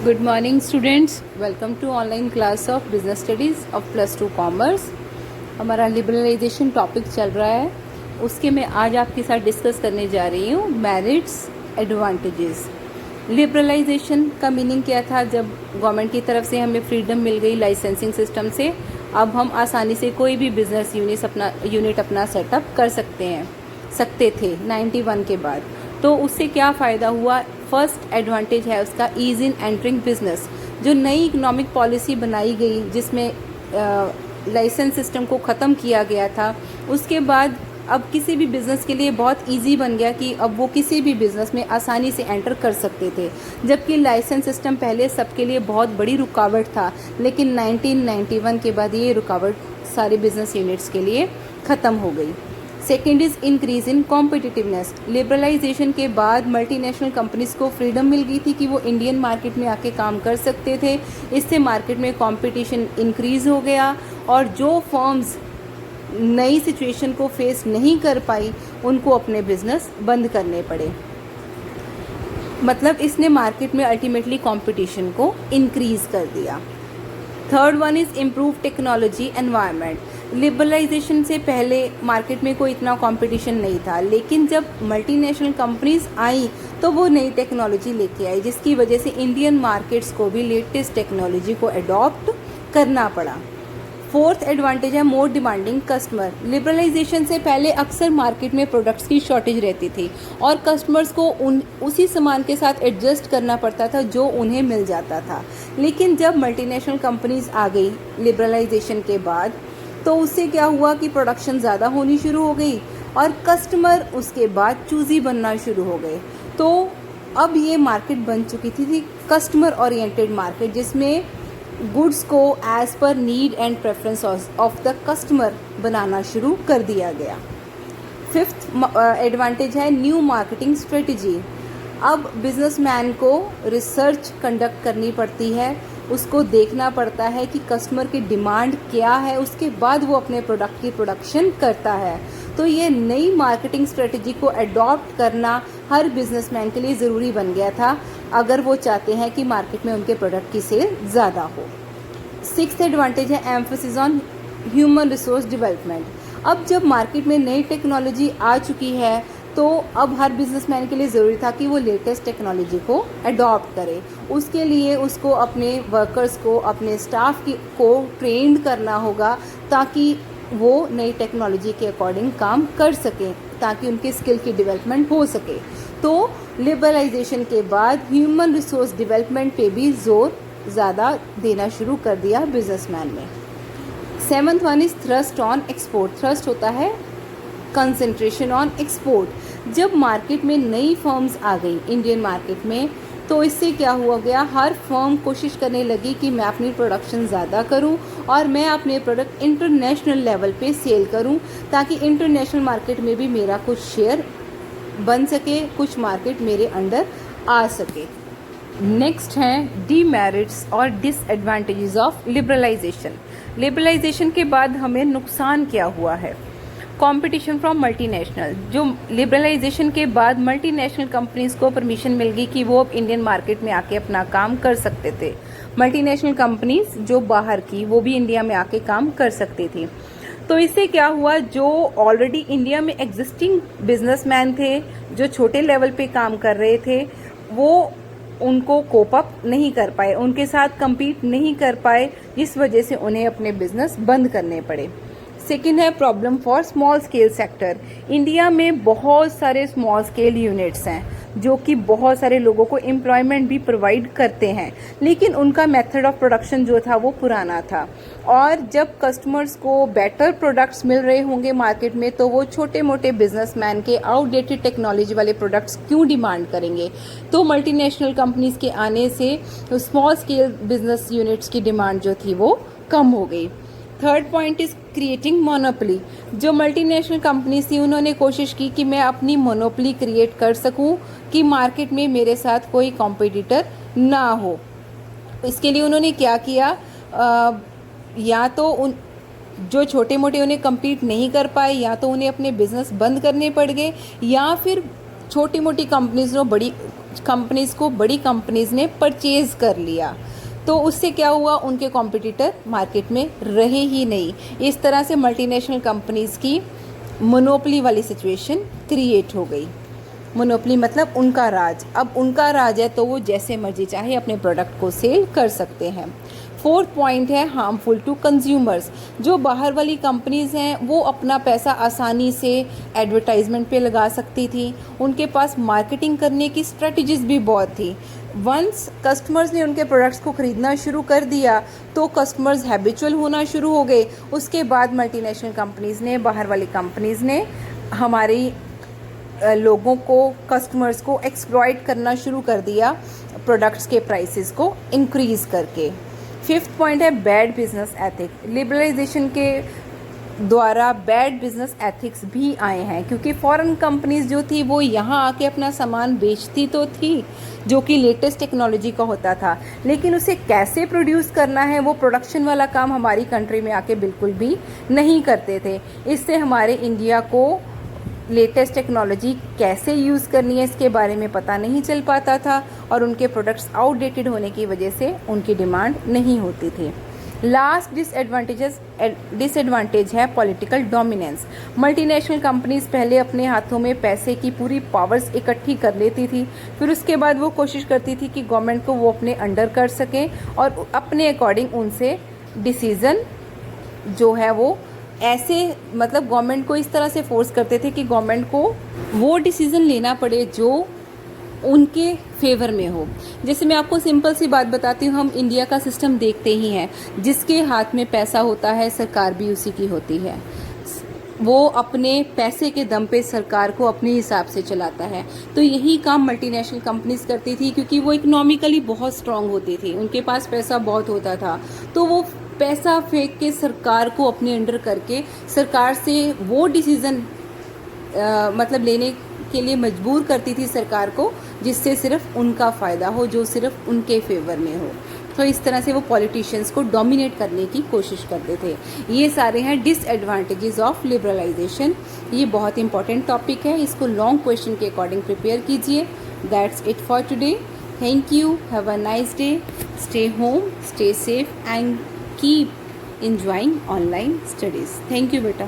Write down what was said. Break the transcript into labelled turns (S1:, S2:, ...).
S1: Good morning students, welcome to online class of business studies of +2 commerce. हमारा liberalisation topic चल रहा है, उसके मैं आज आपके साथ डिस्कस करने जा रही हूँ मेरिट्स एडवांटेजेस। लिबरलाइजेशन का मीनिंग क्या था? जब गवर्नमेंट की तरफ से हमें फ्रीडम मिल गई लाइसेंसिंग सिस्टम से, अब हम आसानी से कोई भी बिजनेस यूनिट अपना सेटअप कर सकते थे 91 के बाद। तो उससे क्या फ़ायदा हुआ? फर्स्ट एडवांटेज है उसका ईज़ इन एंटरिंग बिजनेस। जो नई इकोनॉमिक पॉलिसी बनाई गई जिसमें लाइसेंस सिस्टम को ख़त्म किया गया था, उसके बाद अब किसी भी बिज़नेस के लिए बहुत इजी बन गया कि अब वो किसी भी बिज़नेस में आसानी से एंटर कर सकते थे। जबकि लाइसेंस सिस्टम पहले सबके लिए बहुत बड़ी रुकावट था, लेकिन 1991 के बाद ये रुकावट सारे बिज़नेस यूनिट्स के लिए ख़त्म हो गई। Second is increase in competitiveness. Liberalisation के बाद मल्टीनेशनल कंपनीज को फ्रीडम मिल गई थी कि वो इंडियन मार्केट में आके काम कर सकते थे। इससे मार्केट में कंपटीशन इंक्रीज हो गया और जो फर्म्स नई सिचुएशन को फेस नहीं कर पाई उनको अपने बिजनेस बंद करने पड़े। मतलब इसने मार्केट में अल्टीमेटली कंपटीशन को इंक्रीज कर दिया। Third one is improve technology environment. Liberalisation से पहले मार्केट में कोई इतना कंपटीशन नहीं था, लेकिन जब मल्टीनेशनल कंपनीज आई तो वो नई टेक्नोलॉजी लेके आई, जिसकी वजह से इंडियन मार्केट्स को भी लेटेस्ट टेक्नोलॉजी को अडॉप्ट करना पड़ा। फोर्थ एडवांटेज है मोर डिमांडिंग कस्टमर। लिबरलाइजेशन से पहले अक्सर मार्केट में प्रोडक्ट्स की शॉर्टेज रहती थी और कस्टमर्स को उसी सामान के साथ एडजस्ट करना पड़ता था जो उन्हें मिल जाता था। लेकिन जब मल्टीनेशनल कंपनीज आ गई लिबरलाइजेशन के बाद, तो उससे क्या हुआ कि प्रोडक्शन ज़्यादा होनी शुरू हो गई और कस्टमर उसके बाद चूज़ी बनना शुरू हो गए। तो अब ये मार्केट बन चुकी थी कस्टमर ओरिएंटेड मार्केट, जिसमें गुड्स को as per need and preference of the customer बनाना शुरू कर दिया गया। फिफ्थ एडवांटेज है न्यू मार्केटिंग स्ट्रेटजी। अब बिजनेसमैन को रिसर्च कंडक्ट करनी पड़ती है, उसको देखना पड़ता है कि कस्टमर की डिमांड क्या है, उसके बाद वो अपने प्रोडक्ट की प्रोडक्शन करता है। तो ये नई मार्केटिंग स्ट्रेटजी को अडॉप्ट करना हर बिजनेसमैन के लिए ज़रूरी बन गया था, अगर वो चाहते हैं कि मार्केट में उनके प्रोडक्ट की सेल ज़्यादा हो। सिक्स्थ एडवांटेज है emphasis on human resource development. अब जब मार्केट में नई टेक्नोलॉजी आ चुकी है, तो अब हर बिजनेसमैन के लिए ज़रूरी था कि वो लेटेस्ट टेक्नोलॉजी को अडॉप्ट करे। उसके लिए उसको अपने वर्कर्स को, अपने स्टाफ को ट्रेंड करना होगा ताकि वो नई टेक्नोलॉजी के अकॉर्डिंग काम कर सकें, ताकि उनकी स्किल की डेवलपमेंट हो सके। तो लिबरलाइजेशन के बाद ह्यूमन रिसोर्स डेवलपमेंट पे भी जोर ज़्यादा देना शुरू कर दिया बिजनेसमैन ने। Seventh one is thrust on export. Thrust होता है कंसंट्रेशन ऑन एक्सपोर्ट। जब मार्केट में नई फर्म्स आ गई इंडियन मार्केट में, तो इससे क्या हुआ गया, हर फर्म कोशिश करने लगी कि मैं अपनी प्रोडक्शन ज़्यादा करूं और मैं अपने प्रोडक्ट इंटरनेशनल लेवल पे सेल करूं, ताकि इंटरनेशनल मार्केट में भी मेरा कुछ शेयर बन सके, कुछ मार्केट मेरे अंडर आ सके। नेक्स्ट हैं डीमेरिट्स और डिसएडवांटेजेस ऑफ लिबरलाइजेशन। लिबरलाइजेशन के बाद हमें नुकसान क्या हुआ है? Competition from multinational. जो लिबरलाइजेशन के बाद मल्टीनेशनल कंपनीज को परमिशन मिल गई कि वो अब इंडियन मार्केट में आके अपना काम कर सकते थे। मल्टीनेशनल कंपनीज जो बाहर की, वो भी इंडिया में आके काम कर सकती थी। तो इससे क्या हुआ, जो ऑलरेडी इंडिया में एग्जिस्टिंग बिजनेसमैन थे, जो छोटे लेवल पे काम कर रहे थे, वो उनको कोप अप नहीं कर पाए, उनके साथ कम्पीट नहीं कर पाए, जिस वजह से उन्हें अपने बिजनेस बंद करने पड़े। सेकेंड है problem for small scale sector. India में बहुत सारे स्मॉल स्केल यूनिट्स हैं जो कि बहुत सारे लोगों को एम्प्लॉयमेंट भी प्रोवाइड करते हैं, लेकिन उनका मेथड ऑफ प्रोडक्शन जो था वो पुराना था। और जब कस्टमर्स को बेटर प्रोडक्ट्स मिल रहे होंगे मार्केट में, तो वो छोटे मोटे बिजनेसमैन के आउटडेटेड टेक्नोलॉजी वाले प्रोडक्ट्स क्यों डिमांड करेंगे? तो मल्टीनेशनल कंपनीज के आने से स्मॉल स्केल बिजनेस यूनिट्स की डिमांड जो थी वो कम हो गई। Third point is creating monopoly. जो मल्टीनेशनल कंपनीज थी, उन्होंने कोशिश की कि मैं अपनी मोनोपोली क्रिएट कर सकूं कि मार्केट में मेरे साथ कोई कॉम्पिटिटर ना हो। इसके लिए उन्होंने क्या किया, या तो उन जो छोटे मोटे उन्हें कम्पीट नहीं कर पाए, या तो उन्हें अपने बिजनेस बंद करने पड़ गए, या फिर छोटी मोटी कंपनीज ने बड़ी कंपनीज़ को बड़ी कंपनीज़ ने परचेज़ कर लिया, तो उससे क्या हुआ, उनके कॉम्पिटिटर मार्केट में रहे ही नहीं। इस तरह से मल्टीनेशनल कंपनीज़ की मोनोपोली वाली सिचुएशन क्रिएट हो गई। मोनोपोली मतलब उनका राज। अब उनका राज है तो वो जैसे मर्जी चाहे अपने प्रोडक्ट को सेल कर सकते हैं। फोर्थ पॉइंट है हार्मफुल टू कंज्यूमर्स। जो बाहर वाली कंपनीज़ हैं वो अपना पैसा आसानी से एडवर्टाइजमेंट पे लगा सकती थी, उनके पास मार्केटिंग करने की स्ट्रेटजीज भी बहुत थी। वंस कस्टमर्स ने उनके प्रोडक्ट्स को ख़रीदना शुरू कर दिया तो कस्टमर्स हैबिचुअल होना शुरू हो गए। उसके बाद मल्टीनेशनल कंपनीज़ ने, बाहर वाली कंपनीज़ ने हमारी लोगों को, कस्टमर्स को एक्सप्लॉइट करना शुरू कर दिया प्रोडक्ट्स के प्राइसेस को इंक्रीज़ करके। फिफ्थ पॉइंट है बैड बिजनेस एथिक। लिबरलाइजेशन के द्वारा बैड बिजनेस एथिक्स भी आए हैं, क्योंकि फॉरेन कंपनीज जो थी वो यहाँ आके अपना सामान बेचती तो थी जो कि लेटेस्ट टेक्नोलॉजी का होता था, लेकिन उसे कैसे प्रोड्यूस करना है वो प्रोडक्शन वाला काम हमारी कंट्री में आके बिल्कुल भी नहीं करते थे। इससे हमारे इंडिया को लेटेस्ट टेक्नोलॉजी कैसे यूज़ करनी है इसके बारे में पता नहीं चल पाता था, और उनके प्रोडक्ट्स आउटडेटेड होने की वजह से उनकी डिमांड नहीं होती थी। लास्ट डिसएडवांटेज है पॉलिटिकल डोमिनेंस। मल्टीनेशनल कंपनीज पहले अपने हाथों में पैसे की पूरी पावर्स इकट्ठी कर लेती थी, फिर उसके बाद वो कोशिश करती थी कि गवर्नमेंट को वो अपने अंडर कर सकें और अपने अकॉर्डिंग उनसे डिसीज़न जो है वो ऐसे, मतलब गवर्नमेंट को इस तरह से फोर्स करते थे कि गवर्नमेंट को वो डिसीज़न लेना पड़े जो उनके फेवर में हो। जैसे मैं आपको सिंपल सी बात बताती हूँ, हम इंडिया का सिस्टम देखते ही हैं, जिसके हाथ में पैसा होता है सरकार भी उसी की होती है। वो अपने पैसे के दम पे सरकार को अपने हिसाब से चलाता है। तो यही काम मल्टीनेशनल कंपनीज करती थी, क्योंकि वो इकोनॉमिकली बहुत स्ट्रांग होती थी, उनके पास पैसा बहुत होता था, तो वो पैसा फेंक के सरकार को अपने अंडर करके सरकार से वो डिसीज़न मतलब लेने के लिए मजबूर करती थी सरकार को, जिससे सिर्फ उनका फ़ायदा हो, जो सिर्फ उनके फेवर में हो। तो इस तरह से वो पॉलिटिशियंस को डोमिनेट करने की कोशिश करते थे। ये सारे हैं डिसएडवांटेजेस ऑफ लिबरलाइजेशन। ये बहुत इंपॉर्टेंट टॉपिक है, इसको लॉन्ग क्वेश्चन के अकॉर्डिंग प्रिपेयर कीजिए। That's it for today. Thank you, have a nice day, stay home, stay safe and keep enjoying online studies. Thank you beta.